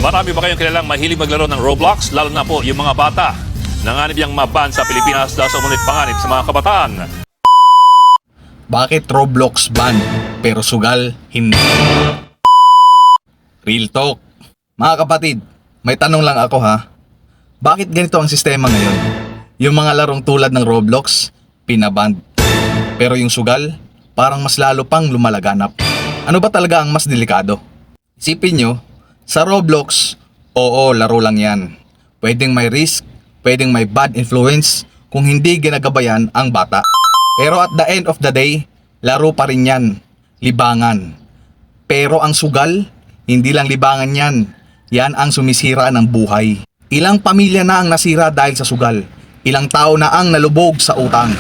Marami ba kayong kilalang mahilig maglaro ng Roblox? Lalo na po yung mga bata. Nanganib yung maban sa Pilipinas dahil sa umunit panganib sa mga kabataan. Bakit Roblox ban pero sugal hindi? Real talk. Mga kapatid, may tanong lang ako ha. Bakit ganito ang sistema ngayon? Yung mga larong tulad ng Roblox, pinaban. Pero yung sugal, parang mas lalo pang lumalaganap. Ano ba talaga ang mas delikado? Isipin nyo, sa Roblox, oo, laro lang yan. Pwedeng may risk, pwedeng may bad influence kung hindi ginagabayan ang bata. Pero at the end of the day, laro pa rin yan, libangan. Pero ang sugal, hindi lang libangan yan. Yan ang sumisira ng buhay. Ilang pamilya na ang nasira dahil sa sugal. Ilang tao na ang nalubog sa utang.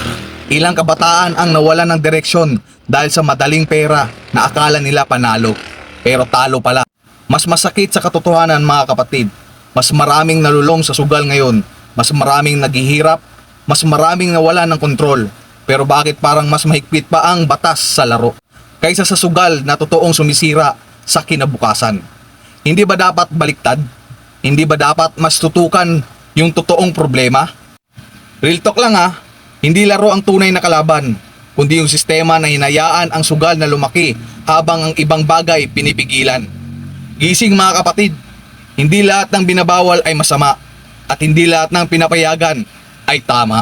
Ilang kabataan ang nawalan ng direksyon dahil sa madaling pera na akala nila panalo. Pero talo pala. Mas masakit sa katotohanan mga kapatid. Mas maraming nalulong sa sugal ngayon. Mas maraming naghihirap. Mas maraming nawala ng kontrol. Pero bakit parang mas mahigpit pa ang batas sa laro kaysa sa sugal na totoong sumisira sa kinabukasan? Hindi ba dapat baliktad? Hindi ba dapat mas tutukan yung totoong problema? Real talk lang ha, hindi laro ang tunay na kalaban, kundi yung sistema na hinayaan ang sugal na lumaki habang ang ibang bagay pinipigilan. Gising mga kapatid, hindi lahat ng binabawal ay masama at hindi lahat ng pinapayagan ay tama.